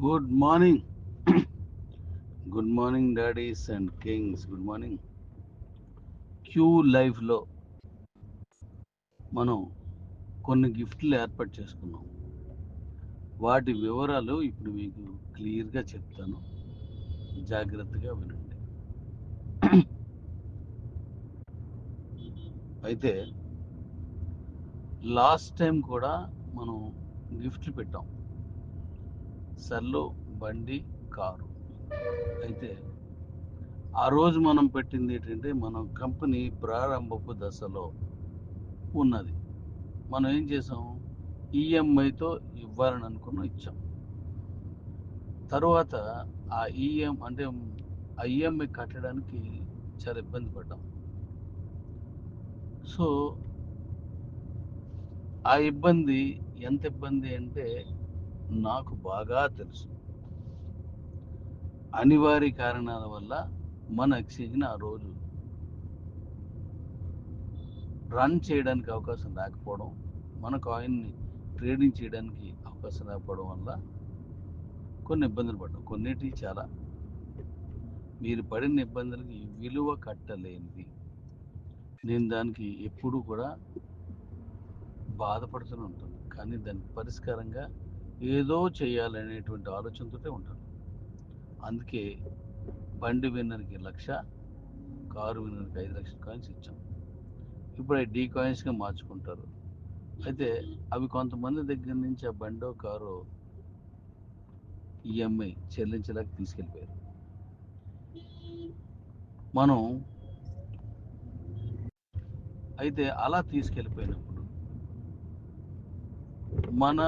Good morning. Good morning daddies and kings. Good morning. క్యూ లైఫ్లో మనం కొన్ని గిఫ్ట్లు ఏర్పాటు చేసుకున్నాం. వాటి వివరాలు ఇప్పుడు మీకు క్లియర్గా చెప్తాను, జాగ్రత్తగా వినండి. అయితే లాస్ట్ టైం కూడా మనం గిఫ్ట్లు పెట్టాం. సర్లో బండి, కారు. అయితే ఆ రోజు మనం పెట్టింది ఏంటంటే మన కంపెనీ ప్రారంభపు దశలో ఉన్నది. మనం ఏం చేసాం, ఈఎంఐతో ఇవ్వాలని అనుకున్నాం, ఇచ్చాం. తర్వాత ఆ ఈఎంఐ కట్టడానికి చాలా ఇబ్బంది పడ్డాం. సో ఆ ఇబ్బంది ఎంత ఇబ్బంది అంటే నాకు బాగా తెలుసు. అనివార్య కారణాల వల్ల మన ఎక్స్చేంజ్ని ఆ రోజు రన్ చేయడానికి అవకాశం లేకపోవడం, మన కాయిన్ని ట్రేడింగ్ చేయడానికి అవకాశం లేకపోవడం వల్ల కొన్ని ఇబ్బందులు పడ్డాం. కొన్నిటి చాలా మీరు పడిన ఇబ్బందులకి విలువ కట్టలేనిది. నేను దానికి ఎప్పుడూ కూడా బాధపడుతూనే ఉంటాను, కానీ దానికి పరిష్కారంగా ఏదో చేయాలనేటువంటి ఆలోచనతోనే ఉంటాను. అందుకే బండి విన్నర్కి 1,00,000, కారు విన్నర్కి 5,00,000 కాయిన్స్ ఇచ్చాం. ఇప్పుడు అవి డీ కాయిన్స్గా మార్చుకుంటారు. అయితే అవి కొంతమంది దగ్గర నుంచి ఆ బండో కారో ఈఎంఐ చెల్లించలేక తీసుకెళ్ళిపోయారు. మనం అయితే అలా తీసుకెళ్ళిపోయినప్పుడు మన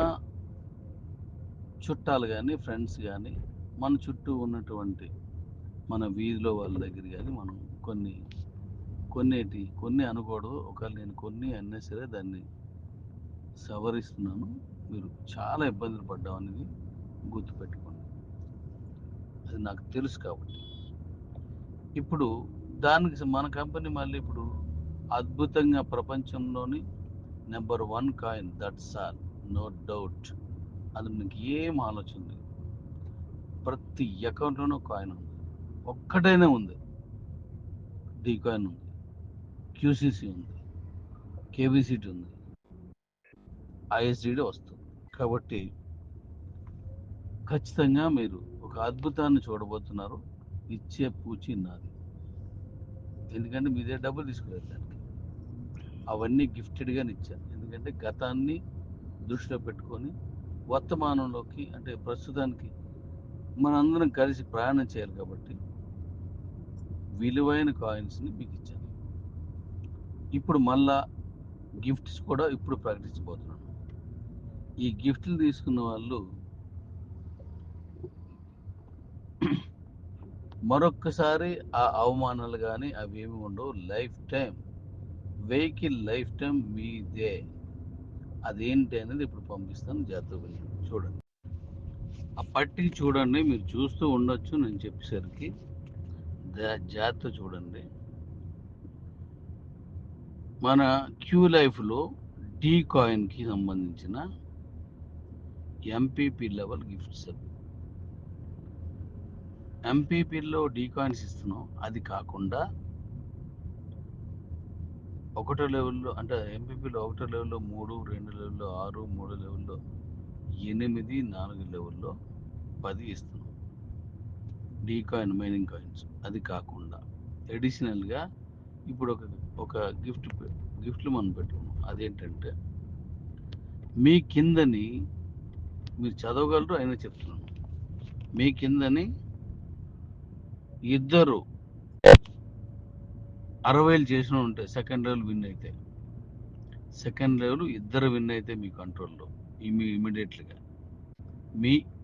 చుట్టాలు కానీ, ఫ్రెండ్స్ కానీ, మన చుట్టూ ఉన్నటువంటి మన వీధిలో వాళ్ళ దగ్గర కానీ మనం కొన్ని అనకూడదు. ఒకవేళ నేను కొన్ని అన్నా సరే దాన్ని సవరిస్తున్నాను. మీరు చాలా ఇబ్బందులు పడ్డాం అనేది గుర్తుపెట్టుకోండి. అది నాకు తెలుసు కాబట్టి. ఇప్పుడు దానికి మన కంపెనీ మళ్ళీ ఇప్పుడు అద్భుతంగా ప్రపంచంలోని number 1 coin, that's all, no doubt. అది మీకు ఏం ఆలోచన లేదు. ప్రతి అకౌంట్లోనూ కాయిన్ ఉంది. ఒక్కటైనా ఉంది, డీ కాయిన్ ఉంది, క్యూసీసీ ఉంది, కేబీసీటీ ఉంది, ఐఎస్డిడి వస్తుంది. కాబట్టి ఖచ్చితంగా మీరు ఒక అద్భుతాన్ని చూడబోతున్నారు. ఇచ్చే పూచి నాది, ఎందుకంటే మీ దగ్గర డబ్బులు తీసుకోలేదు. దానికి అవన్నీ గిఫ్టెడ్గానే ఇచ్చాను. ఎందుకంటే గతాన్ని దృష్టిలో పెట్టుకొని వర్తమానంలోకి, అంటే ప్రస్తుతానికి మనందరం కలిసి ప్రయాణం చేయాలి కాబట్టి విలువైన కాయిన్స్ని మీకు ఇచ్చాను. ఇప్పుడు మళ్ళా గిఫ్ట్స్ కూడా ఇప్పుడు ప్రకటించబోతున్నాను. ఈ గిఫ్ట్లు తీసుకున్న వాళ్ళు మరొక్కసారి ఆ అవమానాలు కానీ అవి ఏమి ఉండవు. Life time vehicle, life time మీదే. అదేంటి అనేది ఇప్పుడు పంపిస్తాను, జాగ్రత్తగా చూడండి. ఆ పట్టి చూడండి, మీరు చూస్తూ ఉండొచ్చు నేను చెప్పేసరికి. జాగ్రత్త చూడండి. మన క్యూ లైఫ్లో డీ కాయిన్కి సంబంధించిన ఎంపీపీ లెవెల్ గిఫ్ట్స్. ఎంపీపీలో డీ కాయిన్స్ ఇస్తున్నాం. అది కాకుండా ఒకటో లెవెల్లో, అంటే ఎంపీపీలో ఒకటో లెవెల్లో 3, 2 లెవెల్లో 6, 3 లెవెల్లో 8, 4 లెవెల్లో 10 ఇస్తున్నాం డీ కాయిన్ మైనింగ్ కాయిన్స్. అది కాకుండా అడిషనల్గా ఇప్పుడు ఒక గిఫ్ట్లు మనం పెట్టుకున్నాం. అదేంటంటే మీ కిందని, మీరు చదవగలరు అయినా చెప్తున్నాను, మీ కిందని ఇద్దరు 60,000 చేసిన ఉంటాయి. సెకండ్ లెవెల్ విన్ అయితే, సెకండ్ లెవెల్ ఇద్దరు విన్ అయితే మీ కంట్రోల్లో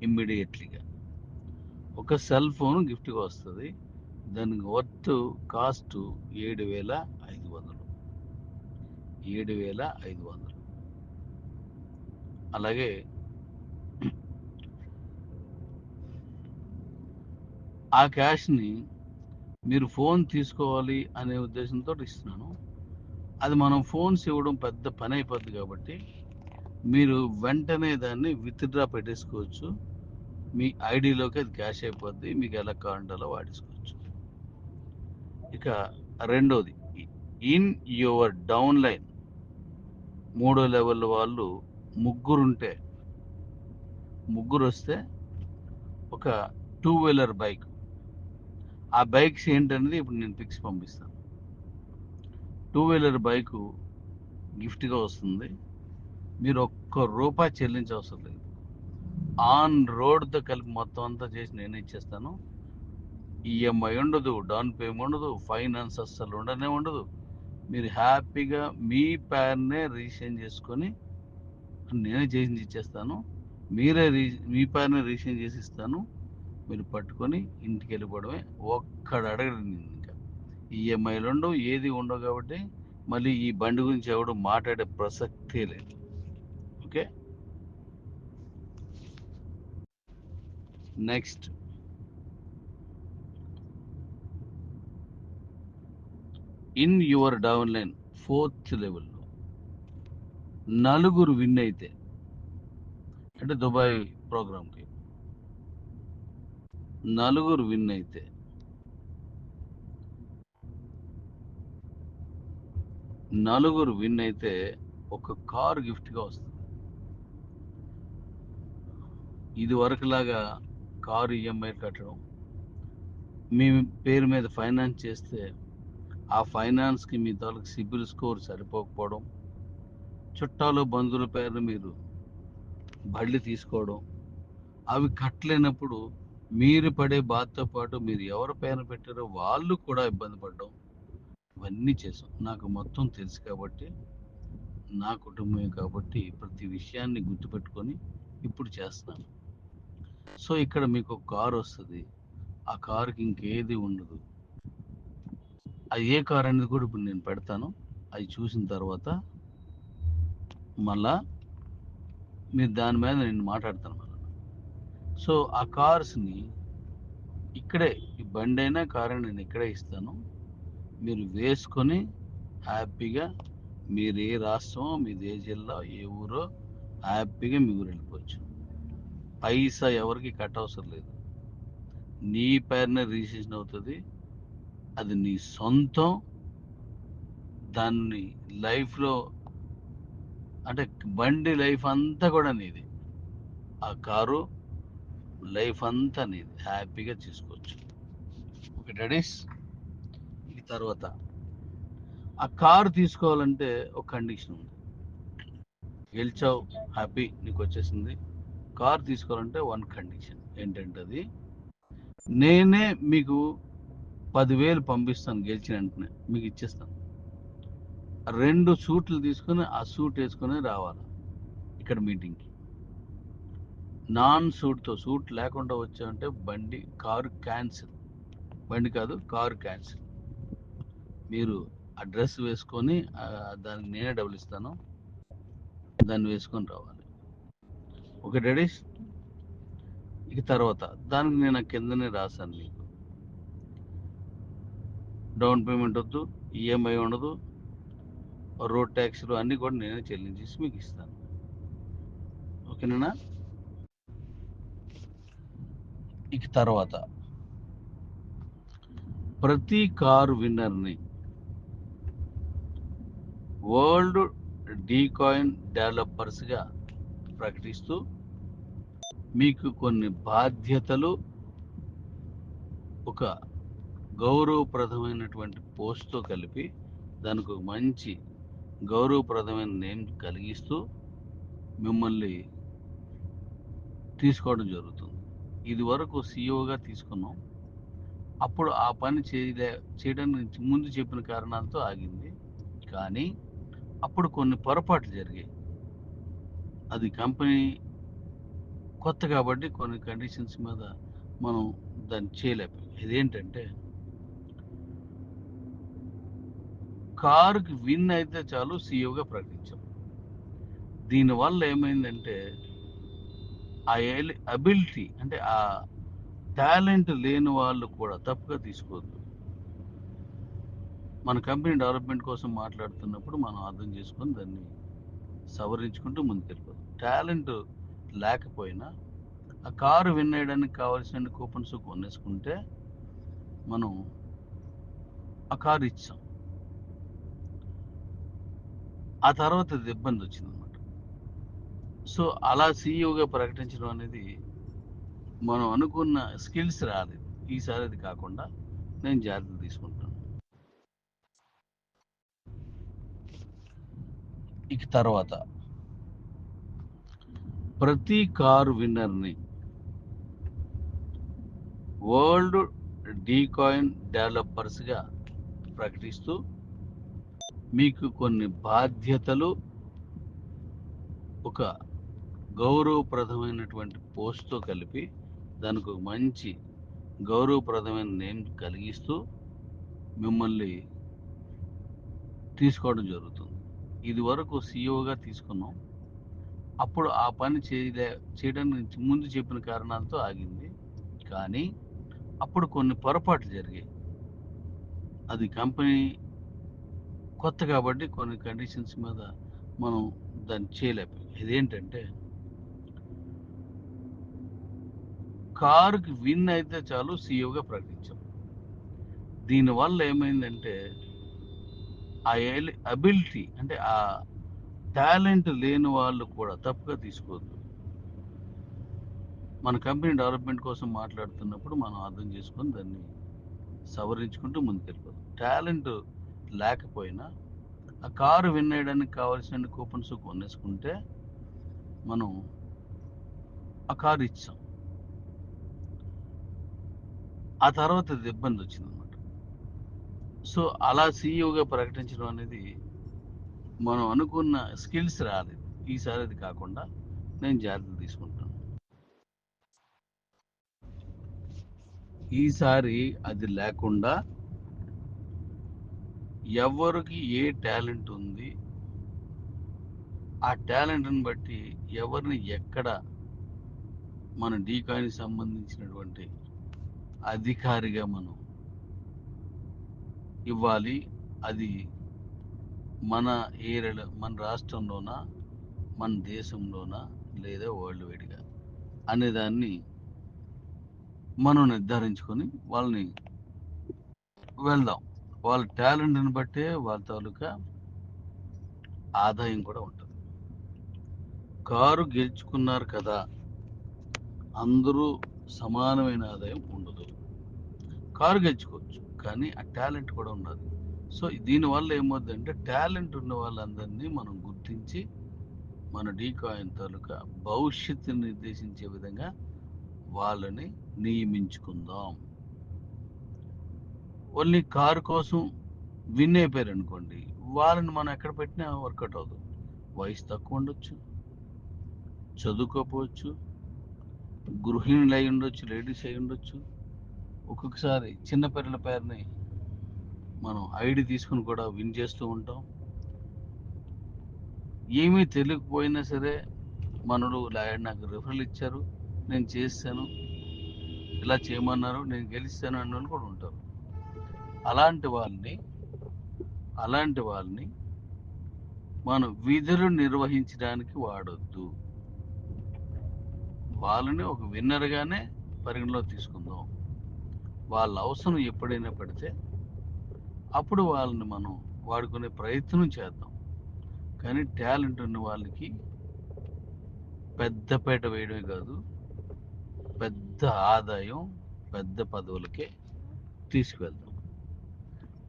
ఇమ్మీడియట్లీగా ఒక సెల్ ఫోన్ గిఫ్ట్గా వస్తుంది. దానికి కాస్ట్ 7,500. 7,500. అలాగే ఆ క్యాష్ని మీరు ఫోన్ తీసుకోవాలి అనే ఉద్దేశంతో ఇస్తున్నాను. అది మనం ఫోన్స్ ఇవ్వడం పెద్ద పని అయిపోద్ది కాబట్టి మీరు వెంటనే దాన్ని విత్డ్రా పెట్టేసుకోవచ్చు. మీ ఐడిలోకి అది క్యాష్ అయిపోద్ది, మీకు ఎలా కావాలంటే అలా వాడేసుకోవచ్చు. ఇక రెండోది, ఇన్ యువర్ డౌన్ లైన్ 3వ లెవెల్ వాళ్ళు ముగ్గురు వస్తే ఒక 2 వీలర్ బైక్, ఆ బైక్స్ ఏంటనేది ఇప్పుడు నేను పిక్స్ పంపిస్తాను. 2 వీలర్ బైకు గిఫ్ట్గా వస్తుంది. మీరు ఒక్క రూపాయి చెల్లించవసరం లేదు. ఆన్ రోడ్తో కలిపి మొత్తం అంతా చేసి నేను ఇచ్చేస్తాను. ఈఎంఐ ఉండదు, డౌన్ పేమెంట్ ఉండదు, ఫైనాన్స్ అస్సలు ఉండదు. మీరు హ్యాపీగా మీ పేరునే రిజిస్ట్రేషన్ చేసుకొని నేనే చేసి ఇచ్చేస్తాను. మీ పేరునే రిజిస్ట్రేషన్ చేసి ఇస్తాను. మీరు పట్టుకొని ఇంటికి వెళ్ళిపోవడమే. ఒక్కడు అడగడు ఇంకా. ఈఎంఐలు ఉండవు, ఏది ఉండవు. కాబట్టి మళ్ళీ ఈ బండి గురించి ఎవడు మాట్లాడే ప్రసక్తే లేదు. Okay, next, in your down line 4th లెవెల్లో 4 విన్ అయితే, అంటే దుబాయ్ ప్రోగ్రామ్కి 4 విన్ అయితే ఒక కారు గిఫ్ట్గా వస్తుంది. ఇది వరకులాగా కారు ఈఎంఐ కట్టడం, మీ పేరు మీద ఫైనాన్స్ చేస్తే ఆ ఫైనాన్స్కి మీ తాలూకు సిబిల్ స్కోర్ సరిపోకపోవడం, చుట్టాలు బంధువుల పేరు మీరు బళ్ళు తీసుకోవడం, అవి కట్టలేనప్పుడు మీరు పడే బాధతో పాటు మీరు ఎవరి పేరు పెట్టారో వాళ్ళు కూడా ఇబ్బంది పడడం, ఇవన్నీ చేసాం. నాకు మొత్తం తెలుసు కాబట్టి, నా కుటుంబమే కాబట్టి ప్రతి విషయాన్ని గుర్తుపెట్టుకొని ఇప్పుడు చేస్తున్నాను. సో ఇక్కడ మీకు ఒక కారు వస్తుంది, ఆ కారుకి ఇంకేది ఉండదు. అది ఏ కారు అనేది కూడా ఇప్పుడు నేను పెడతాను. అది చూసిన తర్వాత మళ్ళా మీరు దాని మీద నేను మాట్లాడతాను మళ్ళీ. సో ఆ కార్స్ని ఇక్కడే, ఈ బండి అయినా కారు నేను ఇక్కడే ఇస్తాను. మీరు వేసుకొని హ్యాపీగా మీరు ఏ రాష్ట్రమో, మీది ఏ జిల్లా, ఏ ఊరో హ్యాపీగా మీ ఊరు వెళ్ళిపోవచ్చు. పైసా ఎవరికి కట్ అవసరం లేదు. నీ పేరునే రిజిస్ట్రేషన్ అవుతుంది. అది నీ సొంతం. దాన్ని లైఫ్లో, అంటే బండి లైఫ్ అంతా కూడా నీది. ఆ కారు లైఫ్ అంతా నీది, హ్యాపీగా తీసుకోవచ్చు. Okay daddies. ఈ తర్వాత ఆ కారు తీసుకోవాలంటే ఒక కండిషన్ ఉంది. గెలిచావు, హ్యాపీ, నీకు వచ్చేసింది. కారు తీసుకోవాలంటే వన్ కండిషన్ ఏంటంటే, అది నేనే మీకు 10,000 పంపిస్తాను, గెలిచిన వెంటనే మీకు ఇచ్చేస్తాను. 2 సూట్లు తీసుకొని ఆ సూట్ వేసుకొని రావాలి ఇక్కడ మీటింగ్కి. నాన్ సూట్ లేకుండా వచ్చామంటే కారు క్యాన్సిల్. బండి కాదు, కారు క్యాన్సిల్. మీరు ఆ డ్రెస్ వేసుకొని, దానికి నేనే డబ్బులు ఇస్తాను, దాన్ని వేసుకొని రావాలి. Okay daddies. ఇక తర్వాత దానికి నేను కిందనే రాశాను, మీకు డౌన్ పేమెంట్ వద్దు, ఈఎంఐ ఉండదు, రోడ్ ట్యాక్స్లు అన్నీ కూడా నేనే చెల్లించేసి మీకు ఇస్తాను. ఓకేనా. ఇక తర్వాత ప్రతి కారు విన్నర్ని వరల్డ్ డీకాయిన్ డెవలపర్స్గా ప్రకటిస్తూ మీకు కొన్ని బాధ్యతలు, ఒక గౌరవప్రదమైనటువంటి పోస్ట్తో కలిపి దానికి ఒక మంచి గౌరవప్రదమైన నేమ్ కలిగిస్తూ మిమ్మల్ని తీసుకోవడం జరుగుతుంది. ఇది వరకు సీఈఓగా తీసుకున్నాం. అప్పుడు ఆ పని చేయడానికి ముందు చెప్పిన కారణాలతో ఆగింది. కానీ అప్పుడు కొన్ని పొరపాట్లు జరిగాయి. అది కంపెనీ కొత్త కాబట్టి కొన్ని కండిషన్స్ మీద మనం దాన్ని చేయలేకపోయాం. ఇదేంటంటే, కారుకి విన్ అయితే చాలు సీఈఓగా ప్రకటించాం. దీనివల్ల ఏమైందంటే, ఆ అబిలిటీ, అంటే ఆ టాలెంట్ లేని వాళ్ళు కూడా తప్పుగా తీసుకోవద్దు. మన కంపెనీ డెవలప్మెంట్ కోసం మాట్లాడుతున్నప్పుడు మనం అర్థం చేసుకొని దాన్ని సవరించుకుంటూ ముందుకెళ్ళిపోతాం. టాలెంట్ లేకపోయినా ఆ కారు విన్ అయ్యడానికి కావాల్సిన కూపన్స్ కొనేసుకుంటే మనం ఆ కారు ఇచ్చాం. ఆ తర్వాత అది ఇబ్బంది వచ్చిందనమాట. సో అలా సీఈఓగా ప్రకటించడం అనేది మనం అనుకున్న స్కిల్స్ రాలేదు. ఈసారి అది కాకుండా నేను జాగ్రత్తలు తీసుకుంటాను. ఇక తర్వాత ప్రతి కారు విన్నర్ని వరల్డ్ డీకాయిన్ డెవలపర్స్గా ప్రకటిస్తూ మీకు కొన్ని బాధ్యతలు, ఒక గౌరవప్రదమైనటువంటి పోస్ట్తో కలిపి దానికి ఒక మంచి గౌరవప్రదమైన నేమ్ కలిగిస్తూ మిమ్మల్ని తీసుకోవడం జరుగుతుంది. ఇది వరకు సీఈఓగా తీసుకున్నాం. అప్పుడు ఆ పని చేయడానికి ముందు చెప్పిన కారణాలతో ఆగింది. కానీ అప్పుడు కొన్ని పొరపాట్లు జరిగాయి. అది కంపెనీ కొత్త కాబట్టి కొన్ని కండిషన్స్ మీద మనం దాన్ని చేయలేకపోయాం. ఇదేంటంటే కారుకి విన్ అయితే చాలు సీఈఓగా ప్రకటించాం. దీనివల్ల ఏమైందంటే ఆ అబిలిటీ అంటే ఆ టాలెంట్ లేని వాళ్ళు కూడా తప్పుగా తీసుకోవద్దు. మన కంపెనీ డెవలప్మెంట్ కోసం మాట్లాడుతున్నప్పుడు మనం అర్థం చేసుకొని దాన్ని సవరించుకుంటూ ముందుకెళ్ళిపోతాం. టాలెంట్ లేకపోయినా ఆ కారు విన్ అయ్యడానికి కావాల్సిన కూపన్స్ కొనేసుకుంటే మనం ఆ కారు ఇచ్చాం. ఆ తర్వాత అది ఇబ్బంది వచ్చిందనమాట. సో అలా సీఈఓగా ప్రకటించడం అనేది మనం అనుకున్న స్కిల్స్ రాలేదు. ఈసారి అది కాకుండా నేను జాగ్రత్తలు తీసుకుంటాను. ఈసారి అది లేకుండా ఎవరికి ఏ టాలెంట్ ఉంది, ఆ టాలెంట్ని బట్టి ఎవరిని ఎక్కడ మన డీకాయిన్కి సంబంధించినటువంటి అధికారిగా మనం ఇవ్వాలి. అది మన ఏరియాలో, మన రాష్ట్రంలోనా, మన దేశంలోనా, లేదా వరల్డ్ వైడ్గా అనేదాన్ని మనం నిర్ధారించుకొని వాళ్ళని వెళ్దాం. వాళ్ళ టాలెంట్ని బట్టే వాళ్ళ తాలూకా ఆదాయం కూడా ఉంటుంది. కారు గెలుచుకున్నారు కదా, అందరూ సమానమైన ఆదాయం ఉండదు. కారు గెలుచుకోవచ్చు, కానీ ఆ టాలెంట్ కూడా ఉండాలి. సో దీనివల్ల ఏమవుతుందంటే టాలెంట్ ఉన్న వాళ్ళందరినీ మనం గుర్తించి మన డీకాయిన్ తాలూకా భవిష్యత్తుని నిర్దేశించే విధంగా వాళ్ళని నియమించుకుందాం. ఓన్లీ కారు కోసం విన్ అయిపోయారు అనుకోండి, వాళ్ళని మనం ఎక్కడ పెట్టినా వర్కౌట్ అవుతుంది. వయసు తక్కువ ఉండొచ్చు, చదువుకోపోవచ్చు, గృహిణులు అయి ఉండొచ్చు, లేడీస్ అయి ఉండొచ్చు. ఒక్కొక్కసారి చిన్నపిల్లల పేరుని మనం ఐడి తీసుకుని కూడా విన్ చేస్తూ ఉంటాం. ఏమీ తెలియకపోయినా సరే మనడు నాకు రిఫరల్ ఇచ్చారు, నేను చేస్తాను, ఇలా చేయమన్నారు, నేను గెలిస్తాను అన్న వాళ్ళు కూడా ఉంటారు. అలాంటి వాళ్ళని అలాంటి వాళ్ళని మనం విధులు నిర్వహించడానికి వాడొద్దు. వాళ్ళని ఒక విన్నర్గానే పరిగణలో తీసుకుందాం. వాళ్ళ అవసరం ఎప్పుడైనా పడితే అప్పుడు వాళ్ళని మనం వాడుకునే ప్రయత్నం చేద్దాం. కానీ టాలెంట్ ఉన్న వాళ్ళకి పెద్దపేట వేయడమే కాదు, పెద్ద ఆదాయం, పెద్ద పదవులకే తీసుకువెళ్దాం.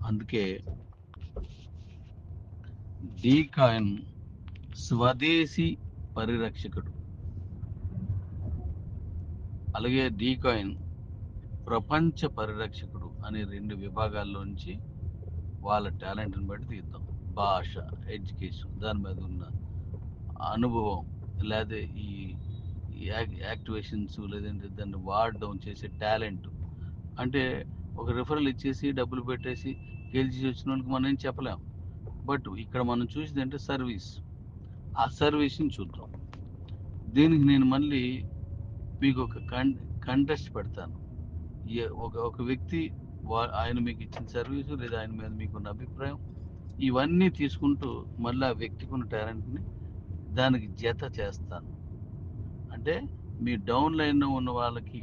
అందుకే డీకాయిన్ స్వదేశీ పరిరక్షకుడు, అలాగే డీకాయిన్ ప్రపంచ పరిరక్షకుడు అనే 2 విభాగాల్లోంచి వాళ్ళ టాలెంట్ని బట్టి తీద్దాం. భాష, ఎడ్యుకేషన్, దాని మీద ఉన్న అనుభవం, లేదా ఈ యాక్టివేషన్స్, లేదంటే దాన్ని వాడడం చేసే టాలెంట్. అంటే ఒక రిఫరల్ ఇచ్చేసి డబ్బులు పెట్టేసి గెలిచి వచ్చిన వాళ్ళకి మనం ఏం చెప్పలేం. బట్ ఇక్కడ మనం చూసేది అంటే సర్వీస్. ఆ సర్వీస్ని చూద్దాం. దీనికి నేను మళ్ళీ మీకు ఒక కంటెస్ట్ పెడతాను. ఒక వ్యక్తి ఆయన మీకు ఇచ్చిన సర్వీసు, లేదా ఆయన మీద మీకున్న అభిప్రాయం, ఇవన్నీ తీసుకుంటూ మళ్ళీ ఆ వ్యక్తికి ఉన్న టాలెంట్ని దానికి జత చేస్తాను. అంటే మీ డౌన్ లైన్లో ఉన్న వాళ్ళకి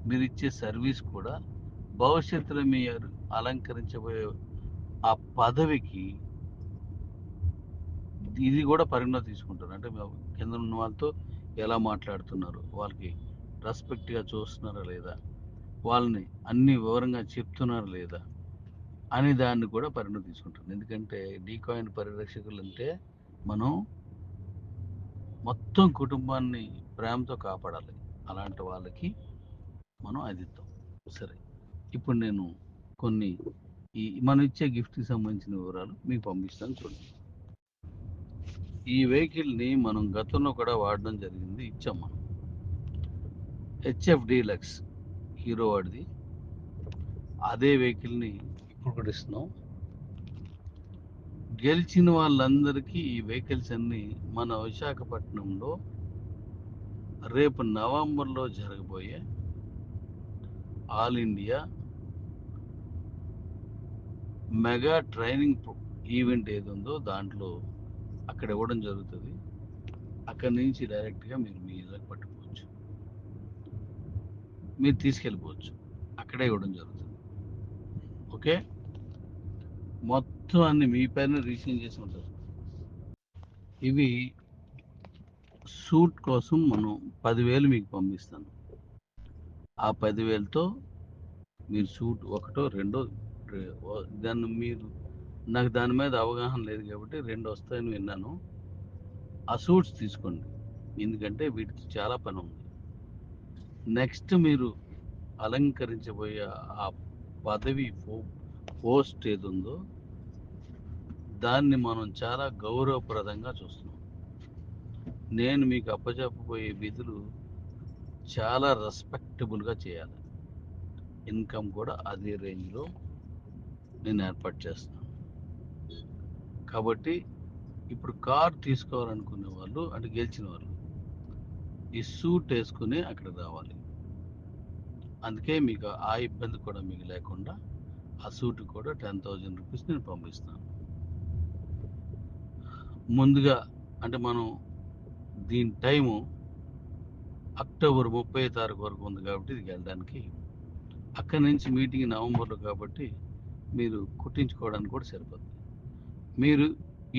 మీరు ఇచ్చే సర్వీస్ కూడా భవిష్యత్తులో మీరు అలంకరించబోయే ఆ పదవికి ఇది కూడా పరిగణలో తీసుకుంటారు. అంటే కింద ఉన్న వాళ్ళతో ఎలా మాట్లాడుతున్నారు, వాళ్ళకి రెస్పెక్ట్గా చూస్తున్నారా లేదా, వాళ్ళని అన్ని వివరంగా చెప్తున్నారా లేదా అని దాన్ని కూడా పరిగణలో తీసుకుంటారు. ఎందుకంటే డీకాయిన్ పరిరక్షకులు అంటే మనం మొత్తం కుటుంబాన్ని ప్రేమతో కాపాడాలి. అలాంటి వాళ్ళకి మనం అది ఇద్దాం. సరే, ఇప్పుడు నేను కొన్ని మనం ఇచ్చే గిఫ్ట్కి సంబంధించిన వివరాలు మీకు పంపిస్తాను, చూడండి. ఈ వెహికల్ని మనం గతంలో కూడా వాడడం జరిగింది, ఇచ్చాం మనం. హెచ్ఎఫ్ డీలక్స్ హీరో వాడిది. అదే వెహికల్ని ఇప్పుడు కూడా ఇస్తున్నాం. గెలిచిన వాళ్ళందరికీ ఈ వెహికల్స్ అన్ని మన విశాఖపట్నంలో రేపు నవంబర్లో జరగబోయే all India mega training event ఏది ఉందో దాంట్లో అక్కడ ఇవ్వడం జరుగుతుంది. అక్కడి నుంచి డైరెక్ట్గా మీరు మీ ఇళ్ళకి పట్టుకోవచ్చు, మీరు తీసుకెళ్ళిపోవచ్చు. అక్కడే ఇవ్వడం జరుగుతుంది. ఓకే, మొత్తం అన్ని మీ పైన రిజిస్ట్రేషన్ చేసి ఉంటుంది. ఇవి సూట్ కోసం మనం 10,000 మీకు పంపిస్తాను. ఆ 10,000తో మీరు సూట్ ఒకటో రెండో దాన్ని మీరు, నాకు దాని మీద అవగాహన లేదు కాబట్టి 2 వస్తాయని విన్నాను. ఆ సూట్స్ తీసుకోండి, ఎందుకంటే వీటికి చాలా పని ఉంది. నెక్స్ట్ మీరు అలంకరించబోయే ఆ పదవి పోస్ట్ ఏది ఉందో దాన్ని మనం చాలా గౌరవప్రదంగా చూస్తున్నాం. నేను మీకు అప్పచెప్పబోయే విధులు చాలా రెస్పెక్టబుల్గా చేయాలి. ఇన్కమ్ కూడా అదే రేంజ్లో నేను ఏర్పాటు చేస్తున్నాను. కాబట్టి ఇప్పుడు కార్ తీసుకోవాలనుకునే వాళ్ళు, అంటే గెలిచిన వాళ్ళు, ఈ సూట్ వేసుకుని అక్కడ రావాలి. అందుకే మీకు ఆ ఇబ్బంది కూడా మీకు లేకుండా ఆ సూట్ కూడా 10,000 రూపీస్ నేను పంపిస్తాను. ముందుగా అంటే మనం దీని టైము అక్టోబర్ 30 తారీఖు వరకు ఉంది కాబట్టి ఇది వెళ్ళడానికి. అక్కడి నుంచి మీటింగ్ నవంబర్లో కాబట్టి మీరు కుట్టించుకోవడానికి కూడా సరిపోతుంది. మీరు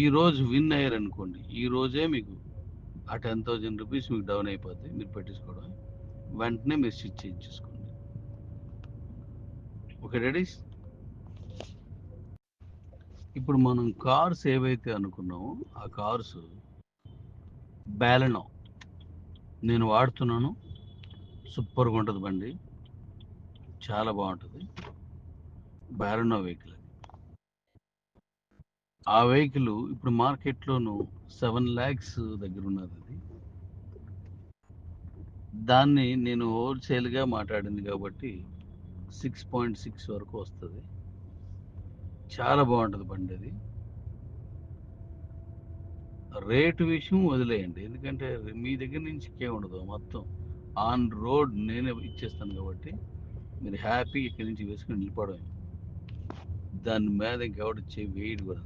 ఈరోజు విన్ అయ్యారనుకోండి, ఈ రోజే మీకు ఆ 10,000 రూపీస్ మీకు డౌన్ అయిపోద్ది. మీరు పెట్టించుకోవడం వెంటనే మీరు స్టిచ్ చేయించేసుకోండి. Okay Redis. ఇప్పుడు మనం కార్స్ ఏవైతే అనుకున్నామో ఆ కార్స్ బ్యాలెనో నేను వాడుతున్నాను. సూపర్గా ఉంటుంది బండి, చాలా బాగుంటుంది. బ్యాలెనో వెహికల్ అది. ఆ వెహికల్ ఇప్పుడు మార్కెట్లోను 7 lakhs దగ్గర ఉన్నది. అది దాన్ని నేను హోల్సేల్గా మాట్లాడింది కాబట్టి 6.6 వరకు వస్తుంది. చాలా బాగుంటుంది బండి అది. రేటు విషయం వదిలేయండి, ఎందుకంటే మీ దగ్గర నుంచి ఇంకే ఉండదు, మొత్తం ఆన్ రోడ్ నేనే ఇచ్చేస్తాను కాబట్టి మీరు హ్యాపీ ఇక్కడి నుంచి వేసుకుని వెళ్ళిపోవడమే. దాని మీద ఇంకెవడు వేయడు కూడా.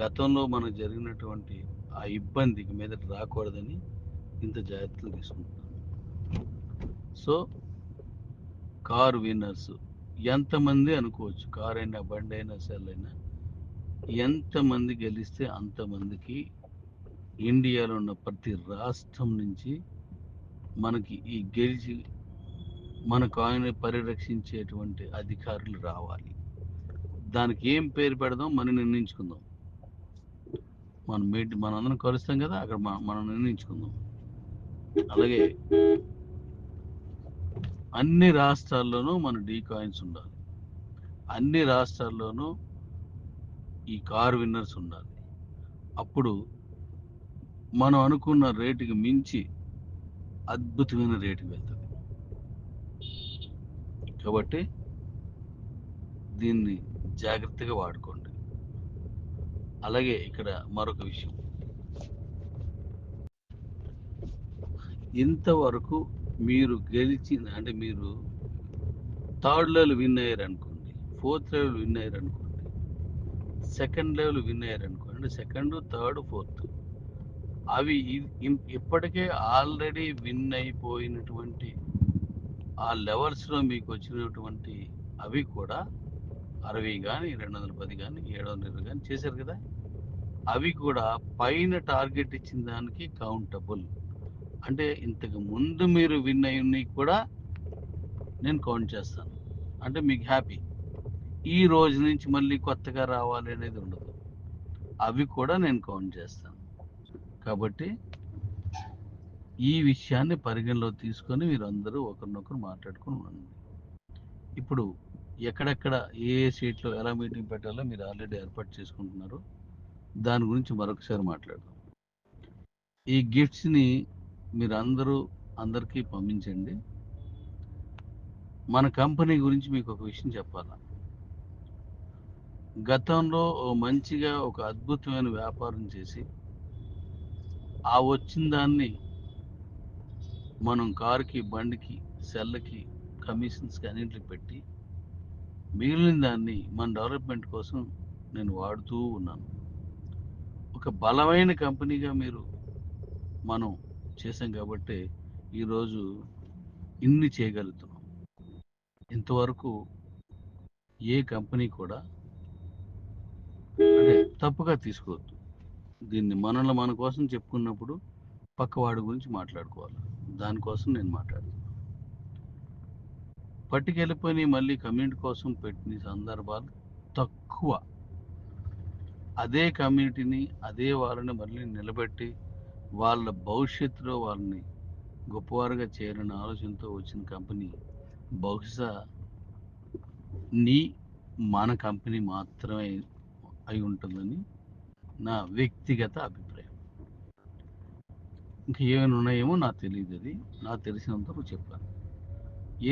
గతంలో మనకు జరిగినటువంటి ఆ ఇబ్బంది ఇక మీద రాకూడదని ఇంత జాగ్రత్తలు తీసుకుంటున్నాను. సో కార్ విన్నర్స్ ఎంతమంది అనుకోవచ్చు, కార్ అయినా బండి అయినా సెల్ అయినా, ఎంతమంది గెలిస్తే అంతమందికి ఇండియాలో ఉన్న ప్రతి రాష్ట్రం నుంచి మనకి ఈ గెలిచి మన కాయిన్ పరిరక్షించేటువంటి అధికారులు రావాలి. దానికి ఏం పేరు పెడదాం మనం నిర్ణయించుకుందాం. మనందరం కలుస్తాం కదా, అక్కడ మనం నిర్ణయించుకుందాం. అలాగే అన్ని రాష్ట్రాల్లోనూ మన డీ కాయిన్స్ ఉండాలి. అన్ని రాష్ట్రాల్లోనూ ఈ కార్ విన్నర్స్ ఉండాలి. అప్పుడు మనం అనుకున్న రేటుకి మించి అద్భుతమైన రేటుకి వెళ్తుంది. కాబట్టి దీన్ని జాగ్రత్తగా వాడుకోండి. అలాగే ఇక్కడ మరొక విషయం, ఇంతవరకు మీరు గెలిచిన, అంటే మీరు థర్డ్ లెవెల్ విన్ అయ్యారు అనుకోండి, ఫోర్త్ లెవెల్ విన్ అయ్యారు అనుకోండి, సెకండ్ లెవెల్ విన్ అయ్యారు అనుకోండి, అంటే సెకండ్ థర్డ్ ఫోర్త్ అవి ఇప్పటికే ఆల్రెడీ విన్ అయిపోయినటువంటి ఆ లెవెల్స్లో మీకు వచ్చినటువంటి అవి కూడా 60 కానీ 210 కానీ 720 కానీ చేశారు కదా, అవి కూడా పైన టార్గెట్ ఇచ్చిన దానికి కౌంటబుల్. అంటే ఇంతకు ముందు మీరు విన్ అయ్యి కూడా నేను కౌంట్ చేస్తాను. అంటే మీకు హ్యాపీ. ఈ రోజు నుంచి మళ్ళీ కొత్తగా రావాలి అనేది ఉండదు. అవి కూడా నేను కౌంట్ చేస్తాను. కాబట్టి ఈ విషయాన్ని పరిగణలో తీసుకొని మీరు అందరూ ఒకరినొకరు మాట్లాడుకుని ఉండండి. ఇప్పుడు ఎక్కడెక్కడ ఏ సీట్లో ఎలా మీటింగ్ పెట్టాలో మీరు ఆల్రెడీ ఏర్పాటు చేసుకుంటున్నారు. దాని గురించి మరొకసారి మాట్లాడదాం. ఈ గిఫ్ట్స్ని మీరు అందరికీ పంపించండి. మన కంపెనీ గురించి మీకు ఒక విషయం చెప్పాలా. గతంలో మంచిగా ఒక అద్భుతమైన వ్యాపారం చేసి ఆ వచ్చిన దాన్ని మనం కారుకి, బండికి, సెల్లకి, కమిషన్స్కి అన్నింటికి పెట్టి మిగిలిన దాన్ని మన డెవలప్మెంట్ కోసం నేను వాడుతూ ఉన్నాను. ఒక బలమైన కంపెనీగా మనం చేసాం కాబట్టి ఈరోజు ఇన్ని చేయగలుగుతున్నాం. ఇంతవరకు ఏ కంపెనీ కూడా అంటే తప్పుగా తీసుకోవద్దు. దీన్ని మన కోసం చెప్పుకున్నప్పుడు పక్కవాడి గురించి మాట్లాడుకోవాలి. దానికోసం నేను మాట్లాడుతున్నాను. పట్టుకెళ్ళిపోయి మళ్ళీ కమ్యూనిటీ కోసం పెట్టిన సందర్భాలు తక్కువ. అదే కమ్యూనిటీని, అదే వాళ్ళని మళ్ళీ నిలబెట్టి వాళ్ళ భవిష్యత్తులో వాళ్ళని గొప్పవారుగా చేయాలనే ఆలోచనతో వచ్చిన కంపెనీ బహుశా మన కంపెనీ మాత్రమే అయి ఉంటుందని నా వ్యక్తిగత అభిప్రాయం. ఇంకా ఏమైనా ఉన్నాయేమో నాకు తెలియదు. అది నాకు తెలిసినంతవరకు చెప్పాను.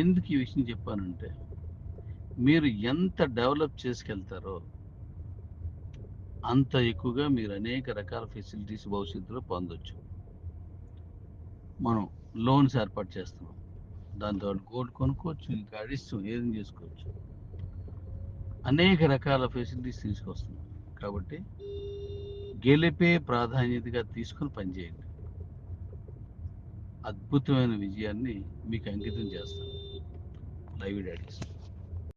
ఎందుకు ఈ విషయం చెప్పానంటే మీరు ఎంత డెవలప్ చేసుకెళ్తారో అంత ఎక్కువగా మీరు అనేక రకాల ఫెసిలిటీస్ భవిష్యత్తులో పొందొచ్చు. మనం లోన్స్ ఏర్పాటు చేస్తున్నాం. దాంతో గోల్డ్ కొనుక్కోవచ్చు, గాడి ఇష్టం ఏదైనా చేసుకోవచ్చు. అనేక రకాల ఫెసిలిటీస్ తీసుకొస్తున్నాం. కాబట్టి గెలిపే ప్రాధాన్యతగా తీసుకుని పనిచేయండి. అద్భుతమైన విజయాన్ని మీకు అంకితం చేస్తాను. Live daddy's.